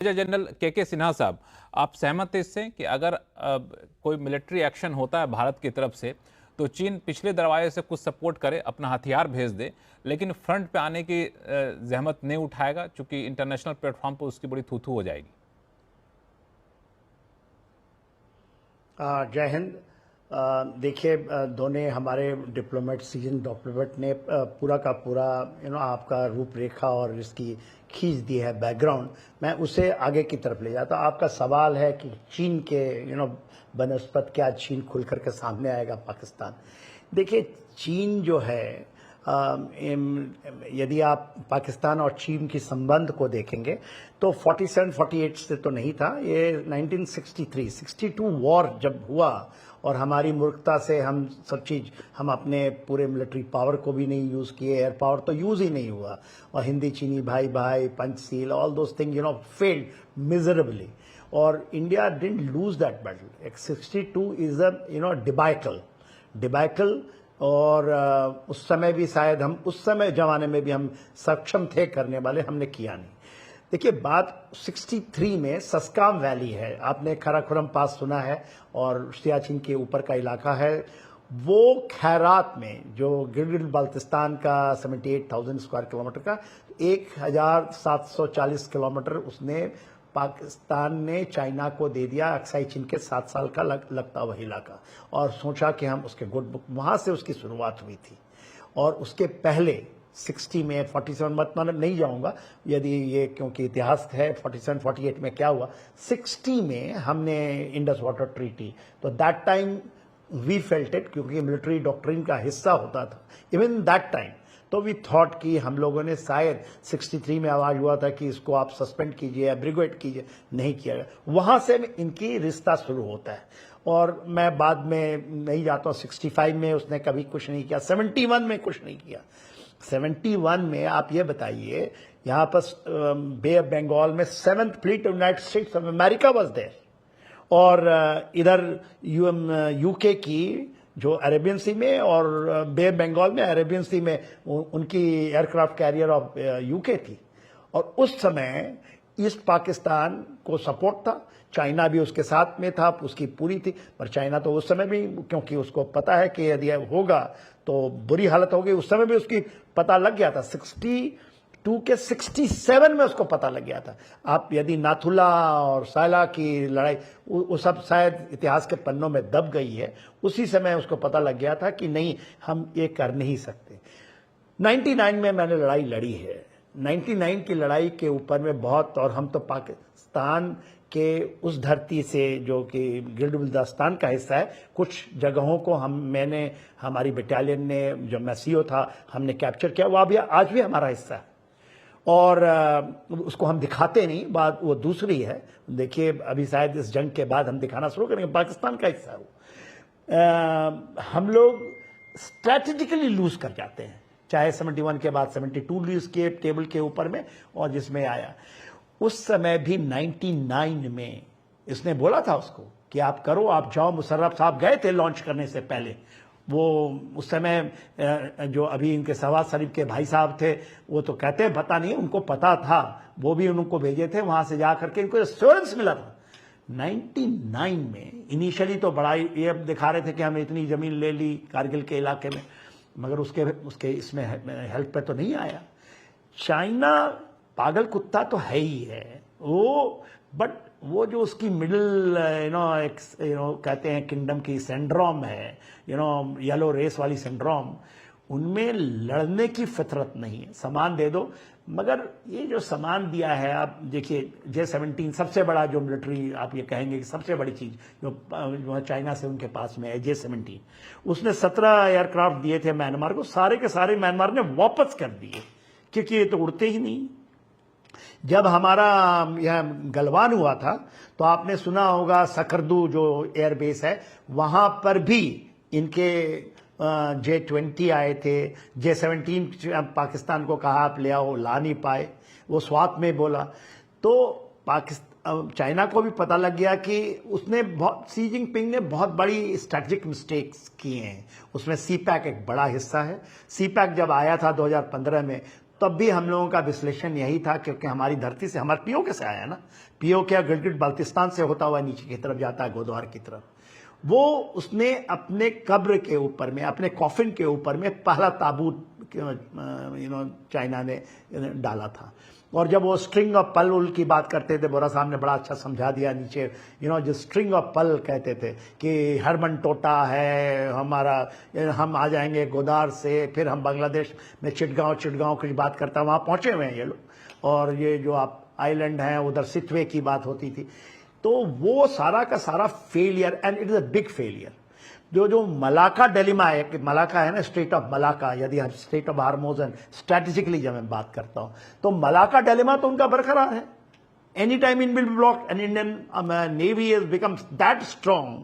Major general के सिन्हा साहब, आप सहमत हैं इससे कि अगर कोई मिलिट्री एक्शन होता है भारत की तरफ से तो चीन पिछले दरवाजे से कुछ सपोर्ट करे, अपना हथियार भेज दे, लेकिन फ्रंट पे आने की जहमत नहीं उठाएगा, क्योंकि इंटरनेशनल प्लेटफॉर्म पर उसकी बड़ी थू-थू हो जाएगी। जय हिंद। देखिए, दोनों हमारे डिप्लोमेट, सीजन डिप्लोमेट ने पूरा का पूरा आपका रूपरेखा और इसकी खींच दी है बैकग्राउंड। मैं उसे आगे की तरफ ले जाता हूँ। आपका सवाल है कि चीन के बनस्पत क्या चीन खुल करके सामने आएगा पाकिस्तान। देखिए, चीन जो है, यदि आप पाकिस्तान और चीन की संबंध को देखेंगे तो 47-48 से तो नहीं था ये। 1963-62 वॉर जब हुआ और हमारी मूर्खता से हम अपने पूरे मिलिट्री पावर को भी नहीं यूज़ किए, एयर पावर तो यूज़ ही नहीं हुआ, और हिंदी चीनी भाई भाई, Panchsheel, all those thing failed miserably, और India didn't lose that battle. 62 is a debacle, और उस समय भी शायद उस समय जमाने में भी हम सक्षम थे करने वाले, हमने किया नहीं। देखिए, बात 63 में सस्काम वैली है, आपने काराकोरम पास सुना है, और सियाचिन के ऊपर का इलाका है। वो खैरात में जो गिलगित बाल्टिस्तान का 78,000 स्क्वायर किलोमीटर का 1740 किलोमीटर उसने पाकिस्तान ने चाइना को दे दिया, अक्साई चीन के 7 साल का लगता वही इलाका, और सोचा कि हम उसके गुड बुक, वहां से उसकी शुरुआत हुई थी। और उसके पहले 60 में 47 मत नहीं जाऊंगा यदि ये, क्योंकि इतिहास है 47-48 में क्या हुआ। 60 में हमने इंडस वाटर ट्रीटी, तो that time we felt it, क्योंकि मिलिट्री डॉक्ट्रिन का हिस्सा होता था इवन दैट टाइम। तो वी थॉट कि हम लोगों ने शायद 63 में आवाज हुआ था कि इसको आप सस्पेंड कीजिए, एब्रिगेट कीजिए, नहीं किया गया। वहां से इनकी रिश्ता शुरू होता है, और मैं बाद में नहीं जाता हूँ। 65 में उसने कभी कुछ नहीं किया, 71 में कुछ नहीं किया। 71 में आप ये बताइए, यहाँ पर बे ऑफ बंगाल में 7th fleet united states of America was there, और इधर यूके की जो अरेबियन सी में, और बे ऑफ बंगाल में अरेबियन सी में उनकी एयरक्राफ्ट कैरियर ऑफ यूके थी। और उस समय ईस्ट पाकिस्तान को सपोर्ट था, चाइना भी उसके साथ में था, उसकी पूरी थी। पर चाइना तो उस समय भी, क्योंकि उसको पता है कि यदि होगा तो बुरी हालत होगी, उस समय भी उसकी पता लग गया था। 62 के 67 में उसको पता लग गया था। आप यदि नाथुला और सायला की लड़ाई, वो सब शायद इतिहास के पन्नों में दब गई है, उसी समय उसको पता लग गया था कि नहीं, हम ये कर नहीं सकते। 99 में मैंने लड़ाई लड़ी है। 99 की लड़ाई के ऊपर में बहुत, और हम तो पाकिस्तान के उस धरती से जो कि गिलगित बाल्टिस्तान का हिस्सा है, कुछ जगहों को हमारी बटालियन ने, जब मैं सीओ था, हमने कैप्चर किया। वो अभी आज भी हमारा हिस्सा है, और उसको हम दिखाते नहीं, बात वो दूसरी है। देखिए, अभी शायद इस जंग के बाद हम दिखाना शुरू करेंगे, पाकिस्तान का हिस्सा हो। हम लोग स्ट्रैटेजिकली लूज कर जाते हैं, चाहे 71 के बाद 72 लूज के टेबल के ऊपर में, और जिसमें आया उस समय भी 99 में इसने बोला था उसको कि आप करो, आप जाओ। मुशर्रफ साहब गए थे लॉन्च करने से पहले। वो उस समय जो अभी इनके शहबाज शरीफ के भाई साहब थे, वो तो कहते हैं पता नहीं, उनको पता था, वो भी उनको भेजे थे, वहां से जा करके इनको एश्योरेंस मिला था। 99 में इनिशियली तो बड़ा ये दिखा रहे थे कि हमने इतनी जमीन ले ली कारगिल के इलाके में, मगर उसके इसमें हेल्प पे तो नहीं आया। चाइना पागल कुत्ता तो है ही है वो, बट वो जो उसकी मिडिल कहते हैं किंगडम की सिंड्रोम है, येलो रेस वाली सिंड्रोम, उनमें लड़ने की फितरत नहीं है। सामान दे दो, मगर ये जो सामान दिया है, आप देखिए, J-17 सबसे बड़ा जो मिलिट्री, आप ये कहेंगे कि सबसे बड़ी चीज जो चाइना से उनके पास में है, J-17, उसने 17 एयरक्राफ्ट दिए थे म्यांमार को, सारे के सारे म्यांमार ने वापस कर दिए, क्योंकि ये तो उड़ते ही नहीं। जब हमारा यह गलवान हुआ था, तो आपने सुना होगा सकरदू जो एयरबेस है, वहां पर भी इनके J-20 आए थे। J-17 पाकिस्तान को कहा आप ले आओ, ला नहीं पाए, वो स्वात में बोला। तो चाइना को भी पता लग गया कि सी जिनपिंग ने बहुत बड़ी स्ट्रेटेजिक मिस्टेक्स किए हैं। उसमें CPEC एक बड़ा हिस्सा है। CPEC जब आया था 2015 में, तब भी हम लोगों का विश्लेषण यही था, क्योंकि हमारी धरती से, हमारे पीओके से आया ना, पीओके या गिलगिट बाल्टिस्तान से होता हुआ नीचे की तरफ जाता है गोद्वार की तरफ। वो उसने अपने कब्र के ऊपर में, अपने कॉफिन के ऊपर में पहला ताबूत चाइना ने डाला था। और जब वो स्ट्रिंग ऑफ पल उल की बात करते थे, बोरा साहब ने बड़ा अच्छा समझा दिया नीचे, जो स्ट्रिंग ऑफ पल कहते थे कि हरमन टोटा है हमारा, हम आ जाएंगे गोदार से, फिर हम बांग्लादेश में चिटगांव की बात करता, वहाँ पहुँचे हुए हैं ये लोग। और ये जो आप आइलैंड हैं उधर सिथवे की बात होती थी। तो वो सारा का सारा failure, and it is a big failure. जो मलाका डिलेमा है, कि मलाका है ना, स्ट्रेट ऑफ मलाका, यदि हम स्ट्रेट ऑफ हार्मोज एंड स्ट्रेटेजिकली जब मैं बात करता हूं, तो मलाका डिलेमा तो उनका बरकरार है। Any time in will be blocked, and Indian navy has become that strong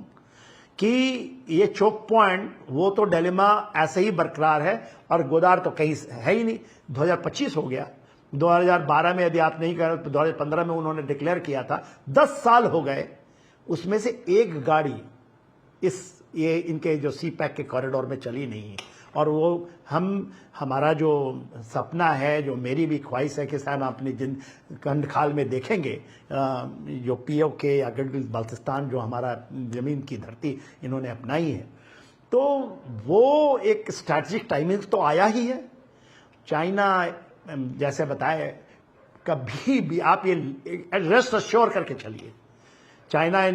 कि ये चोक पॉइंट, वो तो डिलेमा ऐसे ही बरकरार है, और गोदार तो कहीं है ही नहीं। 2025 हो गया, 2012 में यदि आप नहीं कर तो 2015 में उन्होंने डिक्लेयर किया था, 10 साल हो गए, उसमें से एक गाड़ी ये इनके जो सी पैक के कॉरिडोर में चली नहीं है। और वो हमारा जो सपना है, जो मेरी भी ख्वाहिश है कि शायद आप अपनी कंडखाल में देखेंगे, जो पीओके या गिलगिट बाल्टिस्तान जो हमारा ज़मीन की धरती इन्होंने अपनाई है, तो वो एक स्ट्रैटेजिक टाइमिंग तो आया ही है। चाइना, जैसे बताए, कभी भी आप ये रेस्ट अश्योर करके चलिए, चाइना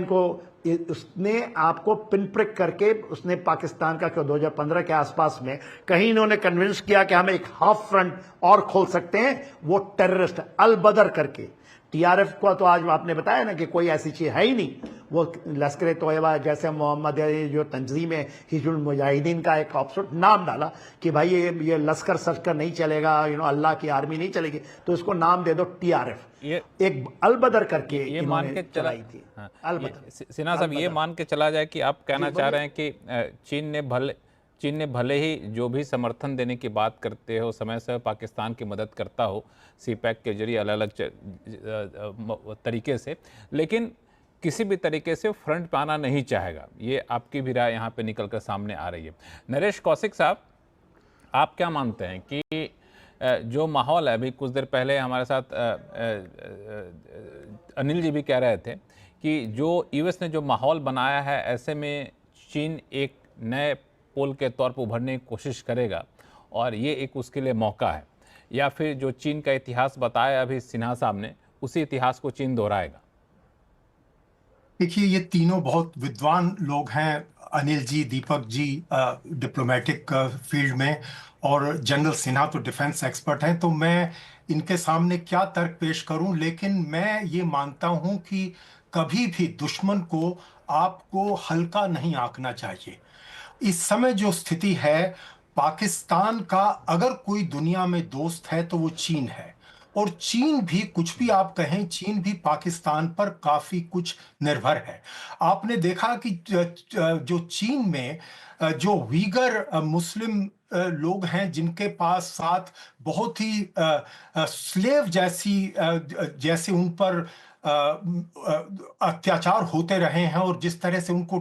उसने आपको पिन प्रिक करके, उसने पाकिस्तान का 2015 के आसपास में कहीं इन्होंने कन्विंस किया कि हम एक हाफ फ्रंट और खोल सकते हैं, वो टेररिस्ट अल बदर करके। टीआरएफ को तो आज आपने बताया ना कि कोई ऐसी चीज है ही नहीं। वो लश्कर तोयबा जैसे मोहम्मद जो तंजीम है, हिजबुल मुजाहिदीन का एक ऑप्शन नाम डाला कि भाई ये लश्कर सचकर नहीं चलेगा, अल्लाह की आर्मी नहीं चलेगी, तो इसको नाम दे दो टीआरएफ। ये एक अलबदर करके ये मान के चलाई थी। हाँ, अलबदर। सिन्हा साहब, ये मान के चला जाए कि आप कहना चाह रहे हैं कि चीन ने भले ही जो भी समर्थन देने की बात करते हो, समय से पाकिस्तान की मदद करता हो सी पैक के जरिए अलग अलग तरीके से, लेकिन किसी भी तरीके से फ्रंट पे आना नहीं चाहेगा। ये आपकी भी राय यहाँ पे निकल कर सामने आ रही है। नरेश कौशिक साहब, आप क्या मानते हैं कि जो माहौल है, अभी कुछ देर पहले हमारे साथ अनिल जी भी कह रहे थे कि जो यूएस ने जो माहौल बनाया है, ऐसे में चीन एक नए पोल के तौर पर उभरने की कोशिश करेगा, और ये एक उसके लिए मौका है, या फिर जो चीन का इतिहास बताया अभी सिन्हा साहब ने, उसी इतिहास को चीन दोहराएगा? देखिए, ये तीनों बहुत विद्वान लोग हैं, अनिल जी, दीपक जी डिप्लोमेटिक फील्ड में, और जनरल सिन्हा तो डिफेंस एक्सपर्ट हैं। तो मैं इनके सामने क्या तर्क पेश करूं, लेकिन मैं ये मानता हूं कि कभी भी दुश्मन को आपको हल्का नहीं आंकना चाहिए। इस समय जो स्थिति है, पाकिस्तान का अगर कोई दुनिया में दोस्त है तो वो चीन है। और चीन भी, कुछ भी आप कहें, चीन भी पाकिस्तान पर काफी कुछ निर्भर है। आपने देखा कि जो चीन में जो वीगर मुस्लिम लोग हैं, जिनके पास साथ बहुत ही स्लेव जैसे उन पर अत्याचार होते रहे हैं, और जिस तरह से उनको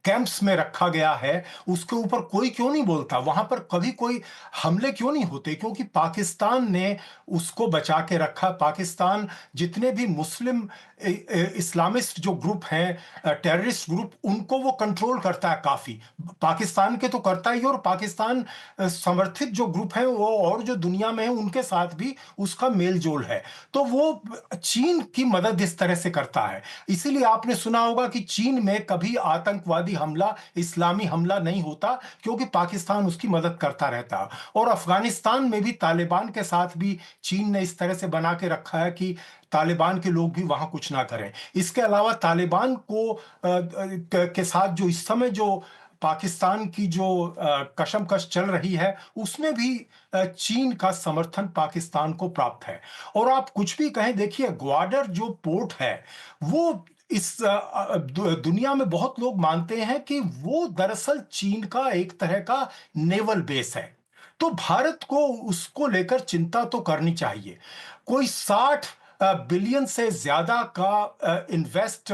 कैंप्स में रखा गया है, उसके ऊपर कोई क्यों नहीं बोलता? वहां पर कभी कोई हमले क्यों नहीं होते? क्योंकि पाकिस्तान ने उसको बचा के रखा। पाकिस्तान जितने भी मुस्लिम इस्लामिस्ट जो ग्रुप हैं, टेररिस्ट ग्रुप, उनको वो कंट्रोल करता है काफी। पाकिस्तान के तो करता ही, और पाकिस्तान समर्थित जो ग्रुप है वो और जो दुनिया में है, उनके साथ भी उसका मेल जोल है। तो वो चीन की मदद इस तरह से करता है। इसीलिए आपने सुना होगा कि चीन में कभी आतंकवादी हमला, इस्लामी हमला नहीं होता, क्योंकि पाकिस्तान उसकी मदद करता रहता है। और अफगानिस्तान में भी तालिबान के साथ भी चीन ने इस तरह से बना के रखा है कि तालिबान के लोग भी वहां कुछ ना करें। इसके अलावा तालिबान के साथ जो इस समय जो पाकिस्तान की जो कशमकश चल रही है, उसमें भी चीन का समर्थन पाकिस्तान को प्राप्त है। और आप कुछ भी कहें, देखिए, ग्वाडर जो पोर्ट है, वो इस दुनिया में बहुत लोग मानते हैं कि वो दरअसल चीन का एक तरह का नेवल बेस है। तो भारत को उसको लेकर चिंता तो करनी चाहिए। कोई 60 बिलियन से ज्यादा का इन्वेस्ट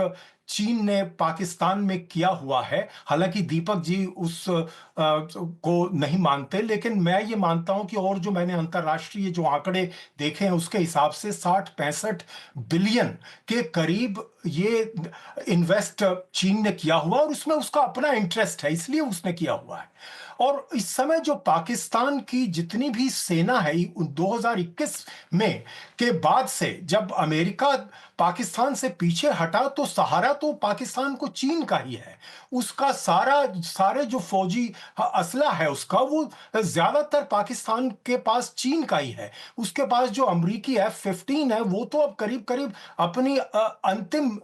चीन ने पाकिस्तान में किया हुआ है। हालांकि दीपक जी उस को नहीं मानते, लेकिन मैं ये मानता हूं कि, और जो मैंने अंतर्राष्ट्रीय जो आंकड़े देखे हैं उसके हिसाब से 60-65 बिलियन के करीब ये इन्वेस्ट चीन ने किया हुआ, और उसमें उसका अपना इंटरेस्ट है, इसलिए उसने किया हुआ है। और इस समय जो पाकिस्तान की जितनी भी सेना है 2021 में के बाद से, जब अमेरिका पाकिस्तान से पीछे हटा, तो सहारा तो पाकिस्तान को चीन का ही है। उसका सारे जो फौजी असला है उसका, वो ज्यादातर पाकिस्तान के पास चीन का ही है। उसके पास जो अमरीकी F-15 है वो तो अब करीब करीब अपनी अंतिम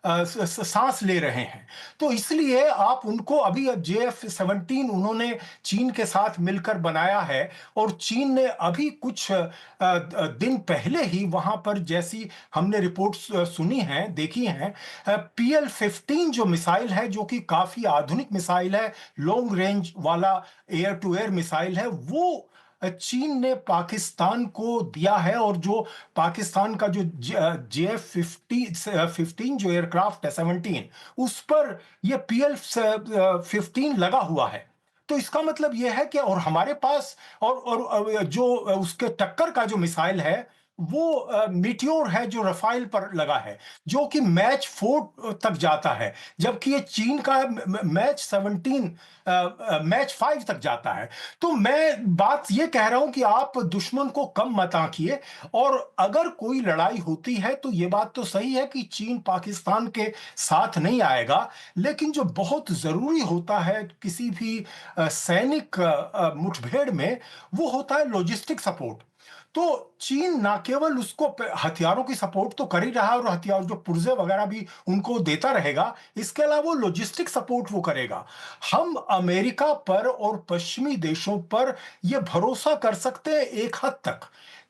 सांस ले रहे हैं। तो इसलिए आप उनको अभी JF-17 उन्होंने चीन के साथ मिलकर बनाया है, और चीन ने अभी कुछ दिन पहले ही वहां पर, जैसी हमने रिपोर्ट्स सुनी हैं, देखी हैं, PL-15 जो मिसाइल है, जो कि काफी आधुनिक मिसाइल है, लॉन्ग रेंज वाला एयर टू एयर मिसाइल है, वो चीन ने पाकिस्तान को दिया है। और जो पाकिस्तान का जो JF-15 जो एयरक्राफ्ट है 17, उस पर ये PL-15 लगा हुआ है। तो इसका मतलब यह है कि, और हमारे पास और जो उसके टक्कर का जो मिसाइल है वो मीटियोर है, जो रफाइल पर लगा है, जो कि मैच 4 तक जाता है, जबकि ये चीन का मैच 5 तक जाता है। तो मैं बात ये कह रहा हूं कि आप दुश्मन को कम मत आंकिए, और अगर कोई लड़ाई होती है तो ये बात तो सही है कि चीन पाकिस्तान के साथ नहीं आएगा, लेकिन जो बहुत जरूरी होता है किसी भी सैनिक मुठभेड़ में, वो होता है लॉजिस्टिक सपोर्ट। तो चीन ना केवल उसको हथियारों की सपोर्ट तो कर ही रहा है, और हथियार जो पुर्जे वगैरह भी उनको देता रहेगा, इसके अलावा वो लॉजिस्टिक सपोर्ट वो करेगा। हम अमेरिका पर और पश्चिमी देशों पर ये भरोसा कर सकते हैं एक हद तक,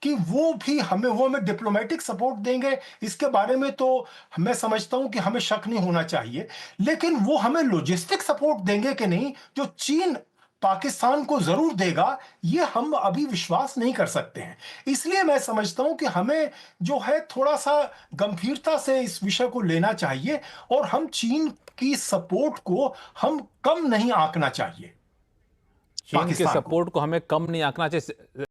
कि वो हमें डिप्लोमेटिक सपोर्ट देंगे, इसके बारे में तो मैं समझता हूं कि हमें शक नहीं होना चाहिए। लेकिन वो हमें लॉजिस्टिक सपोर्ट देंगे कि नहीं, जो चीन पाकिस्तान को जरूर देगा, ये हम अभी विश्वास नहीं कर सकते हैं। इसलिए मैं समझता हूं कि हमें जो है थोड़ा सा गंभीरता से इस विषय को लेना चाहिए, और हम चीन की सपोर्ट को हम कम नहीं आंकना चाहिए। चीन के पाकिस्तान को सपोर्ट को हमें कम नहीं आंकना चाहिए।